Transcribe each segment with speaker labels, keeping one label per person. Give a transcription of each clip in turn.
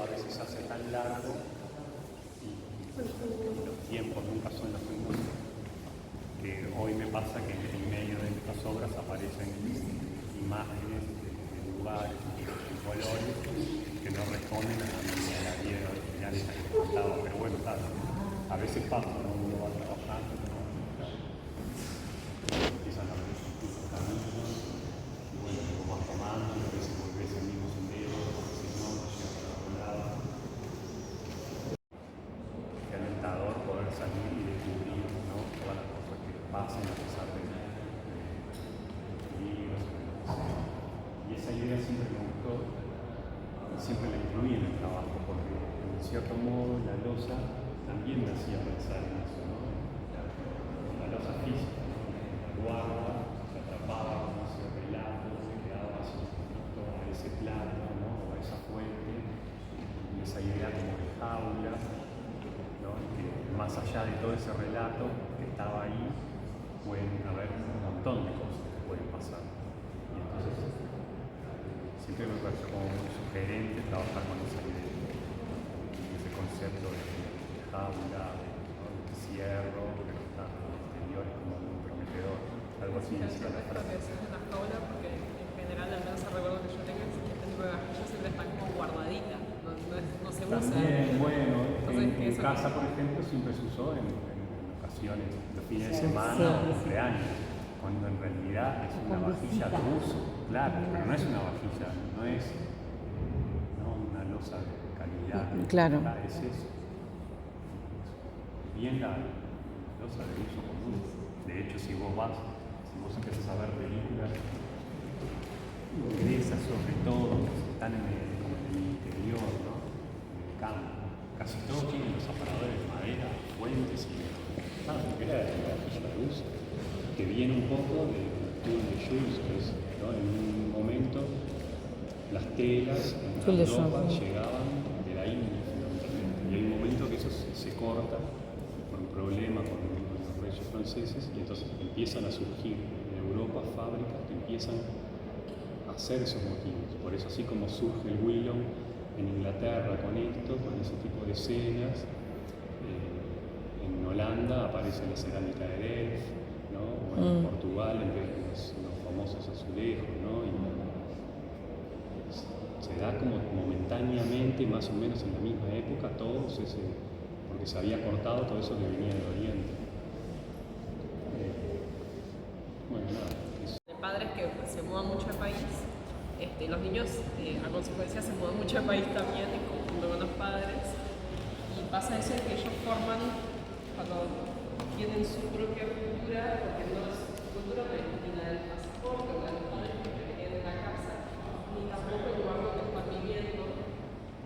Speaker 1: a veces se hace tan largo y los tiempos nunca son los mismos, que hoy me pasa que en medio de estas obras aparecen imágenes de lugares, de colores que no responden a la vida original esa que contaba, pero bueno, claro, a veces pasa, ¿no? Uno va trabajando, ¿no? Empiezan a ver sus caminos, y bueno, lo vas tomando, a veces volvés el mismo sendero, a veces no llegas a algún lado. Qué alentador poder salir y descubrir, ¿no? Todas las cosas que pasan a pesar de libros, y esa idea siempre me gustó, y siempre la incluí en el trabajo, porque en cierto modo la loza también me hacía pensar en eso, ¿no? La loza física, ¿no? La guarda, se atrapaba con ese relato, se quedaba suscrito a ese plano, ¿no? O a esa fuente, y esa idea como de jaula, ¿no? Que más allá de todo ese relato que estaba ahí, pueden haber un montón de cosas que pueden pasar. Y entonces siempre me pareció como muy sugerente trabajar con esa idea, ese concepto de jaula, de cierro, que no está en el exterior, es como muy prometedor. Algo así decía la
Speaker 2: Esto
Speaker 1: frase.
Speaker 2: que es una jaula, porque en general, al menos el recuerdo que yo tengo es que este tipo de vajillas siempre están como guardaditas, no se usan.
Speaker 1: También, bueno,
Speaker 2: Entonces,
Speaker 1: en casa, por ejemplo, siempre se usó en ocasiones, los fines de semana o cumpleaños, cuando en realidad es una vajilla de uso, claro, pero no es una vajilla, no es una loza de calidad,
Speaker 3: Claro.
Speaker 1: es eso. Bien la loza de uso común. De hecho, si vos empezás a ver películas inglesas sobre todo, que están como en el interior, ¿no? En el campo, casi todos tienen los aparadores de madera, fuentes y porque era la vajilla de uso, que viene un poco de Tour de Jules, que es, ¿no? En un momento las telas en Europa llegaban de la India fundamentalmente, y hay un momento que eso se corta por un problema con los reyes franceses, y entonces empiezan a surgir en Europa fábricas que empiezan a hacer esos motivos. Por eso, así como surge el Willow en Inglaterra con esto, con ese tipo de escenas, en Holanda aparece la cerámica de Delft, ¿no? O en Portugal en vez de los famosos azulejos, ¿no? Y se da como momentáneamente, más o menos en la misma época, porque se había cortado todo eso que venía del Oriente. Bueno, nada.
Speaker 2: De padres que se mudan mucho de país, los niños a consecuencia se mudan mucho de país también en conjunto con los padres, y pasa eso de que ellos forman, cuando tienen su propia cultura, porque no es su cultura, no es ni la del pasaporte o la de los padres que viven en la casa, ni tampoco el lugar donde están viviendo,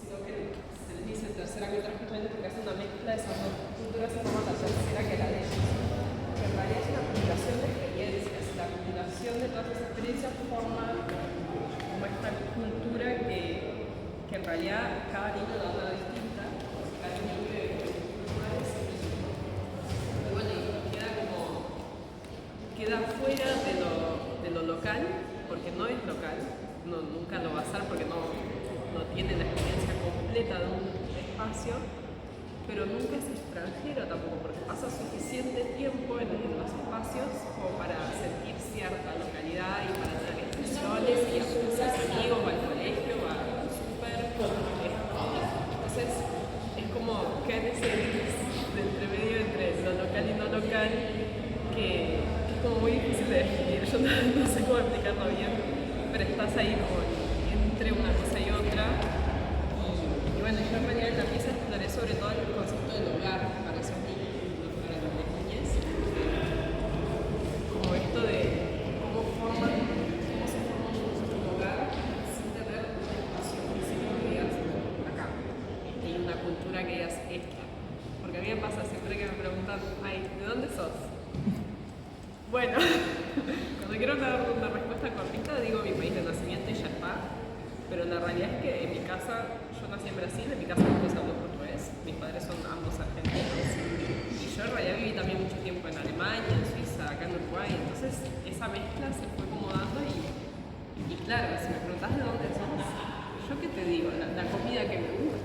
Speaker 2: sino que se les dice tercera cultura justamente porque hacen una mezcla de esas dos culturas y forman la tercera, que es la de ellos. Que en realidad es una acumulación de experiencias, la acumulación de todas esas experiencias forma como esta cultura que en realidad cada niño da una distinta, cada niño vive en lugares, y bueno, y queda fuera de lo local, porque no es local, nunca lo va a ser porque no tiene la experiencia completa de un espacio, pero nunca es extranjero tampoco, porque pasa suficiente tiempo en los espacios como para sentir cierta localidad y para tener expresiones y a sus amigos, o al colegio, o al súper. Entonces es como que hay ese de entremedio entre lo local y no local que es como muy difícil de definir. Yo no sé cómo explicarlo bien, pero estás ahí como entre una cosa y otra. Y bueno, yo en realidad en la pieza exploré sobre todo el concepto del hogar para esos niños, para las niñas, como esto de cómo se forma un hogar sin tener un espacio físico que digas acá, y una cultura que digas esta. Porque a mí me pasa siempre que me preguntan, ay, ¿de dónde sos? Bueno, cuando quiero dar una respuesta cortita digo mi país de nacimiento y ya está. Pero la realidad es que en mi casa, yo nací en Brasil, en mi casa todos hablan portugués, mis padres son ambos argentinos, y yo en realidad viví también mucho tiempo en Alemania, en Suiza, acá en Uruguay, entonces esa mezcla se fue como dando y claro, si me preguntás de dónde sos, yo qué te digo, la comida que me gusta,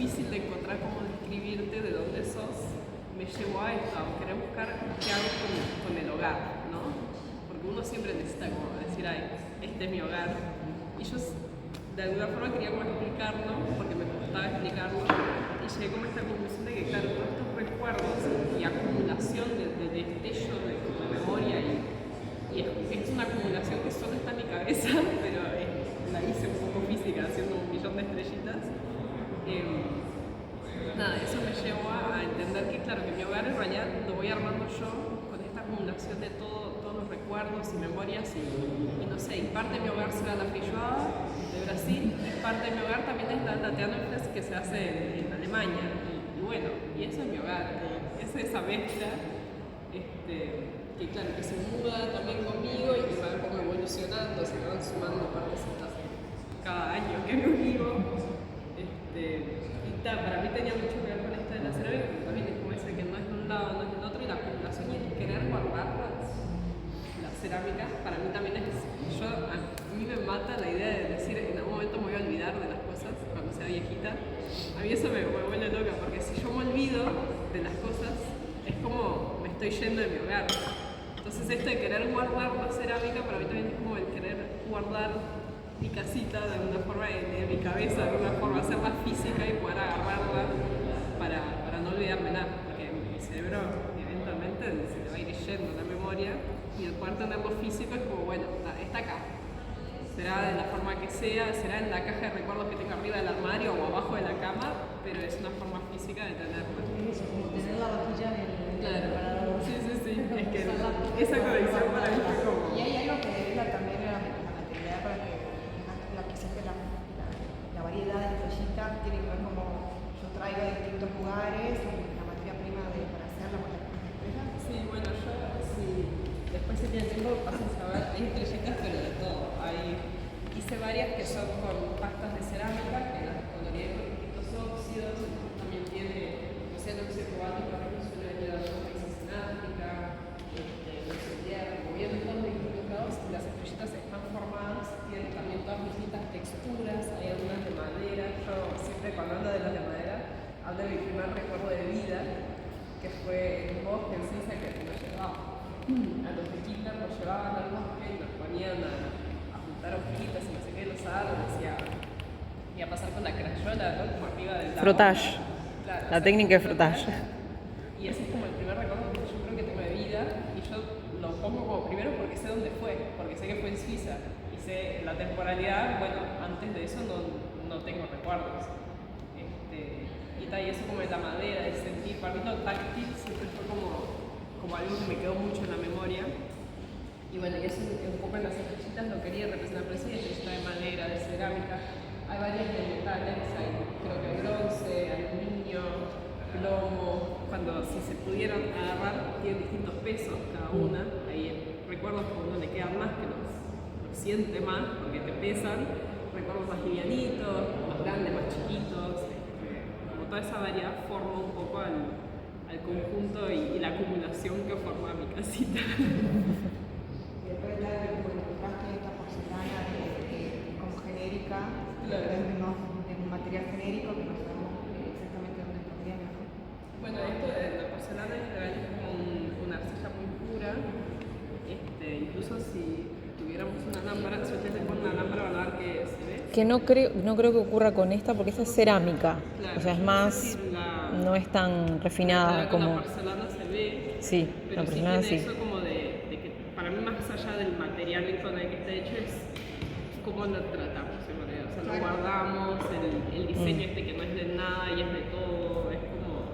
Speaker 2: difícil de encontrar cómo describirte de dónde sos, me llevó a esto, a querer buscar qué hago con el hogar, ¿no? Porque uno siempre necesita como decir, ay, este es mi hogar. Y yo de alguna forma quería como explicarlo, porque me costaba explicarlo, y llegué como a esta conclusión de que, claro, todos estos recuerdos y acumulación de destello de memoria, y es una acumulación que solo está en mi cabeza, pero la hice un poco física, haciendo 1.000.000 de estrellitas. Nada, eso me llevó a entender que, claro, que mi hogar en realidad lo voy armando yo con esta acumulación de todos los recuerdos y memorias y no sé, y parte de mi hogar será la feijoada de Brasil, y parte de mi hogar también es la teatro que se hace en Alemania, y bueno, y eso es mi hogar, es esa mezcla, que claro, que se muda también conmigo y que va como evolucionando, se van sumando partecitas cada año que vivo. Para mí tenía mucho que ver con esto de la cerámica, porque también es como ese que no es de un lado, no es del otro, y la acumulación y el querer guardar las cerámicas, para mí también es, a mí me mata la idea de decir, en algún momento me voy a olvidar de las cosas, cuando sea viejita. A mí eso me vuelve loca, porque si yo me olvido de las cosas, es como me estoy yendo de mi hogar. Entonces esto de querer guardar la cerámica, para mí también es como el querer guardar mi casita de alguna forma, de mi cabeza de alguna forma, hacerla física y poder agarrarla para no olvidarme nada, porque mi cerebro eventualmente se le va a ir yendo la memoria, y el poder tenerlo físico es como, bueno, está acá, será de la forma que sea, será en la caja de recuerdos que tengo arriba del armario o abajo de la cama, pero es una forma física de tenerlo.
Speaker 3: Eso, como tener la vajilla en el
Speaker 2: Claro, sí, es que esa conexión para mí fue como...
Speaker 3: Y hay algo que es también la materialidad, para que quizás que la variedad de estrellitas tiene que ver como yo traigo de distintos lugares la materia prima para hacer la materia prima.
Speaker 2: Sí, bueno, yo después si tiene tiempo pasan a saber, hay estrellitas pero de todo. Hice varias que son con pastas de cerámica, que las coloreé con distintos óxidos, también tiene océano cubano, por ejemplo, suele venir de otros países en África, como vienen todos de distintos lados, y las estrellitas están formadas, tienen también todas distintas texturas, hay algunas de madera. Yo siempre cuando hablo de las de madera, hablo de mi primer recuerdo de vida, que fue en un bosque en Suiza, que nos llevaba a los de Hitler, nos llevaban al bosque y nos ponían a juntar hojitas y no sé qué, los árboles, y a pasar con la crayola, ¿no? Como arriba del agua.
Speaker 4: Frottage.
Speaker 2: Claro,
Speaker 4: La técnica de frottage.
Speaker 2: Y ese es como el primer recuerdo que yo creo que tengo de vida, y yo lo pongo como primero porque sé dónde fue, porque sé que fue en Suiza, y sé la temporalidad. Bueno, antes de eso no tengo recuerdos. Y eso como de la madera, de sentir, para mí lo táctil siempre fue como algo que me quedó mucho en la memoria. Y bueno, y eso un poco en las estrellitas lo quería representar, pero sí, estrellita de madera, de cerámica. Hay varias de metales, creo que bronce, aluminio, plomo. Cuando si se pudieran agarrar, tienen distintos pesos cada una. Hay recuerdos que a uno le quedan más, que los siente más porque te pesan. Recuerdos más livianitos, más grandes, más chiquitos. Como toda esa variedad forma un poco al conjunto y la acumulación que forma mi casita.
Speaker 3: Y después encontraste esta porcelana como genérica,
Speaker 2: claro,
Speaker 3: de un material genérico que no sabemos exactamente dónde proviene, ¿no?
Speaker 2: Bueno, esto de la porcelana es como una arcilla muy pura. Incluso si tuviéramos una lámpara, si ustedes le ponen una lámpara van a ver que se ve.
Speaker 4: Que no creo que ocurra con esta, porque esta es cerámica.
Speaker 2: Claro,
Speaker 4: o sea, es más, no es tan refinada como...
Speaker 2: La porcelana se ve,
Speaker 4: Sí,
Speaker 2: pero
Speaker 4: la porcelana
Speaker 2: sí tiene
Speaker 4: sí.
Speaker 2: eso como de que para mí, más allá del material con el que está hecho, es cómo lo tratamos en realidad. O sea, lo guardamos, el diseño que no es de nada y es de todo. Es como,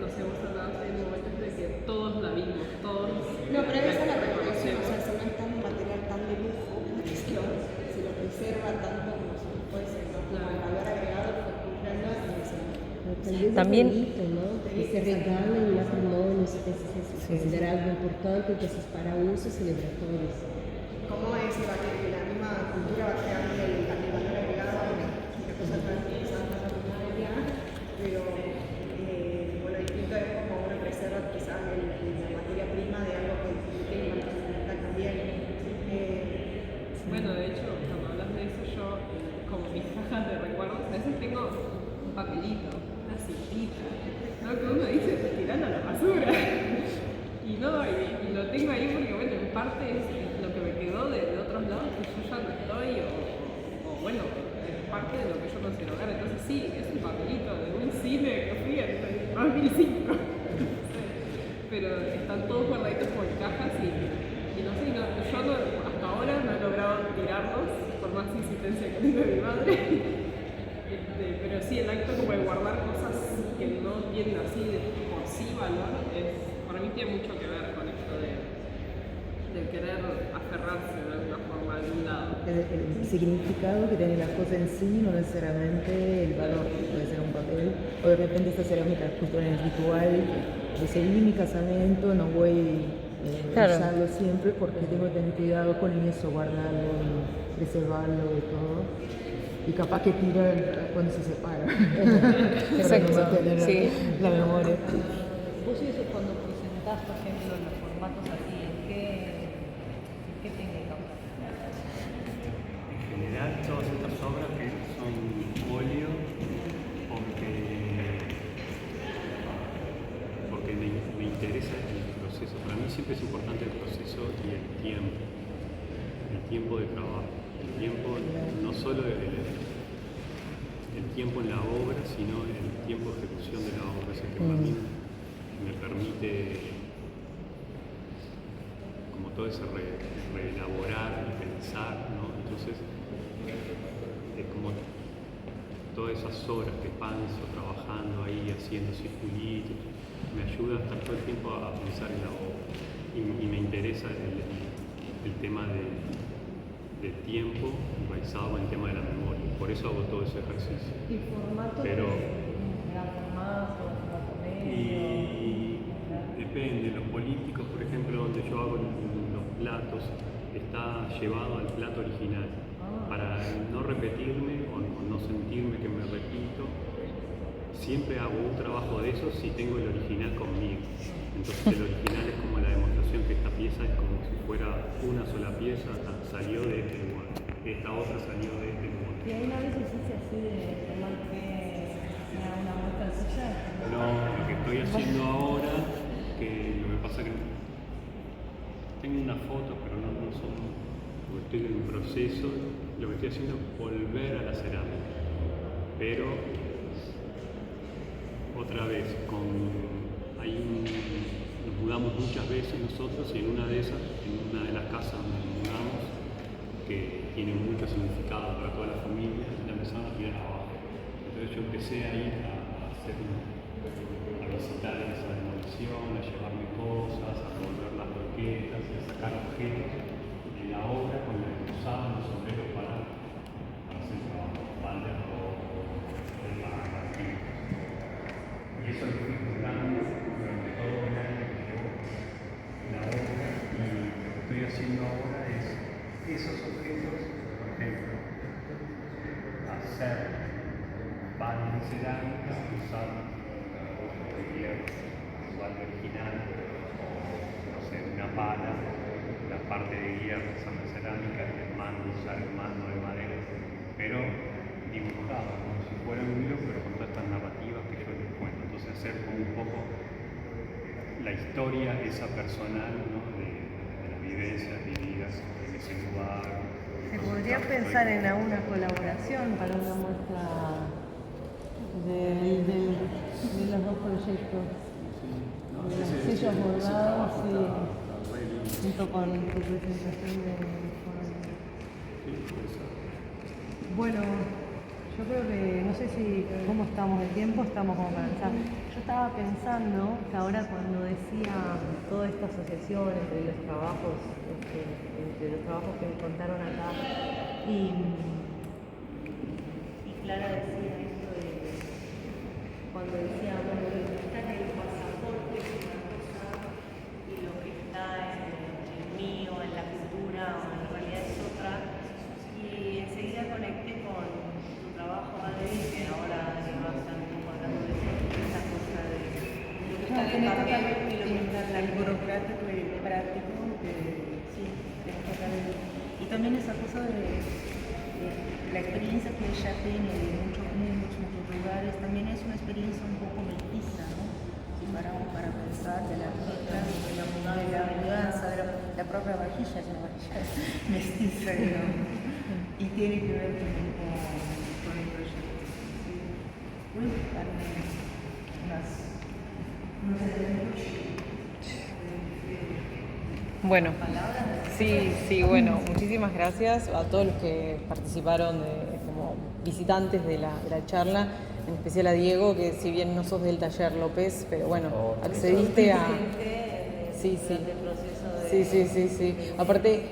Speaker 2: no sé, vos hablabas en momentos de que todos la vimos, todos.
Speaker 3: No, pero esa es la reconocemos, o sea, si no es tan un material tan de lujo, si lo preserva tanto como si puede ser, ¿no? Como el valor agregado fue comprarlo y
Speaker 4: También-
Speaker 5: bonito, ¿no? Que se regalen matrimonios, se considera algo importante, entonces para usos celebratorios.
Speaker 3: cómo es que la misma cultura va creando el valor agregado, una cosa tan interesante, tan ordinaria, pero bueno, distinto es como uno preserva quizás la materia prima de algo que tiene una personalidad también.
Speaker 2: Bueno, de hecho, cuando hablas de eso, yo, como mis cajas de recuerdos, a veces tengo un par papelito, una cintita, ¿no? Que uno dice, tirando a la basura. Y no, y lo tengo ahí porque, bueno, en parte es lo que me quedó de otros lados que yo ya no estoy, o bueno, es parte de lo que yo considero hogar. Entonces sí, es un papelito de un cine que fui en 2005. Pero están todos guardaditos como en cajas y no sé, yo hasta ahora no he logrado tirarlos, por más insistencia que tenga mi madre. Pero sí, el acto como de guardar cosas que no tienen así por sí valor, para mí tiene mucho que ver con esto de querer aferrarse de alguna forma a algún lado.
Speaker 6: El significado que tiene la cosa en sí, no necesariamente el valor, puede ser un papel, o de repente esta cerámica justo en el ritual, decidí mi casamiento, no voy a usarlo siempre porque tengo que tener cuidado con eso, guardarlo, preservarlo y todo. Y capaz que tira cuando se separa.
Speaker 4: Exacto,
Speaker 6: Para no tener
Speaker 4: sí.
Speaker 6: la memoria.
Speaker 7: Vos y eso cuando presentás, por ejemplo, los formatos así, ¿en qué técnica usás?
Speaker 1: En general, todas estas obras que son óleo, porque me interesa el proceso. Para mí siempre es importante el proceso y el tiempo de trabajo. El tiempo, no solo el tiempo en la obra, sino el tiempo de ejecución de la obra. Es el que para mí me permite como todo ese reelaborar y pensar, ¿no? Entonces es como todas esas horas que paso trabajando ahí, haciendo circulitos, me ayuda a estar todo el tiempo a pensar en la obra y me interesa el tema del tiempo enraizado en el tema de la memoria, por eso hago todo ese ejercicio.
Speaker 7: ¿Y formato?
Speaker 1: Pero,
Speaker 7: ¿Formato medio?
Speaker 1: y depende, los políticos, por ejemplo, donde yo hago los platos, está llevado al plato original. Para no repetirme o no sentirme que me repito, siempre hago un trabajo de eso si tengo el original conmigo. Entonces el original es como la demostración que esta pieza es como si fuera una sola pieza, salió de este lugar, esta otra salió de este lugar.
Speaker 7: ¿Y hay una vez hiciste así de tomar una muestra suya?
Speaker 1: No, lo que estoy haciendo ahora, que lo que pasa que tengo unas fotos, pero no son, porque estoy en un proceso, lo que estoy haciendo es volver a la cerámica, pero otra vez, nos mudamos muchas veces nosotros y en una de esas, en una de las casas donde nos mudamos, que tiene mucho significado para toda la familia, la empezaron a tirar abajo. Entonces yo empecé a ir a visitar esa demolición, a llevarme cosas, a revolver las croquetas, a sacar objetos de la obra con la que usaban los obreros para hacer trabajo, baldes y eso lo fui jugando durante todo el año que llevo la obra y lo que estoy haciendo ahora es esos objetos, por ejemplo, hacer baldes de cerámica, usar de hierro, balde original, o no sé, una pala, la parte de hierro usar de cerámica y el mando usar el mando de madera, pero dibujado como si fuera un libro, pero con todas estas narrativas que yo les cuento. Entonces hacer como un poco la historia esa personal, ¿no? de las vivencias vividas en ese lugar.
Speaker 7: ¿Se podría pensar en alguna colaboración para una muestra de los dos proyectos? De los sellos bordados junto con tu presentación de Bueno, yo creo que, no sé si cómo estamos de tiempo, estamos como para avanzar. Yo estaba pensando que ahora cuando decía toda esta asociación entre los trabajos que me contaron acá, y Clara decía esto de cuando decía, bueno, lo que está en el pasaporte es una cosa y lo que está en el mío, en la cultura, o en realidad es otra. Y enseguida conecté con tu trabajo, Adri, que ahora llevas tanto hablando de esa cosa de lo que está en el papel y lo que está en el burocrático y el práctico, que sí, y también esa cosa de la experiencia que ella tiene de muchos
Speaker 5: lugares. También es una experiencia un poco mestiza, ¿no? Si paramos para pensar de las letras, de la mudanza, de la propia vajilla es una vajilla mestiza, digamos, y tiene que ver también con el proyecto. Sí. Voy a buscarme unos elementos.
Speaker 4: Bueno, sí, bueno, muchísimas gracias a todos los que participaron como visitantes de la charla, en especial a Diego, que si bien no sos del taller López, pero bueno, accediste a... Sí. Aparte,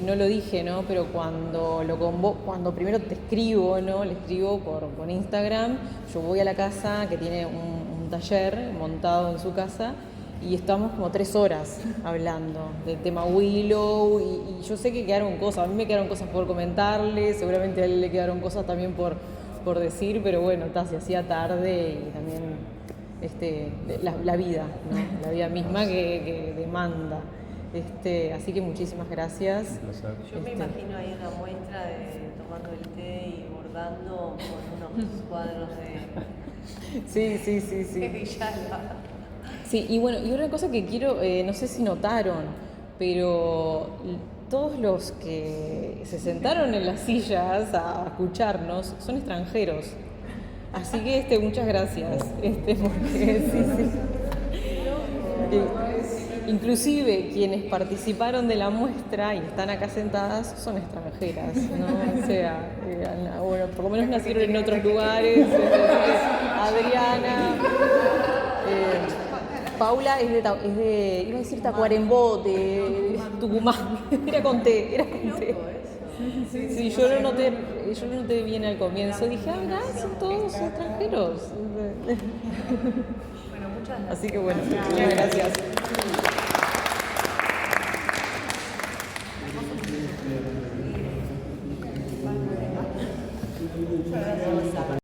Speaker 4: no lo dije, ¿no? Pero cuando primero te escribo, ¿no? Le escribo por Instagram, yo voy a la casa que tiene un taller montado en su casa, y estamos como 3 horas hablando del tema Willow y yo sé que quedaron cosas, a mí me quedaron cosas por comentarle, seguramente a él le quedaron cosas también por decir, pero bueno, se hacía tarde y también la vida, ¿no? La vida misma que demanda. Así que muchísimas gracias.
Speaker 7: Yo me imagino ahí una muestra de tomando el té y bordando con unos cuadros de Villalba.
Speaker 4: Sí, y bueno, y una cosa que quiero, no sé si notaron, pero todos los que se sentaron en las sillas a escucharnos son extranjeros. Así que muchas gracias, porque inclusive quienes participaron de la muestra y están acá sentadas son extranjeras, ¿no? O sea, bueno, por lo menos nacieron en otros lugares. Adriana, Paula es de, iba a decir Tacuarembó, de Tucumán. Era con T. Sí, yo lo noté bien al comienzo. Dije, son todos extranjeros.
Speaker 7: Bueno, muchas gracias.
Speaker 4: Así que bueno, muchas gracias.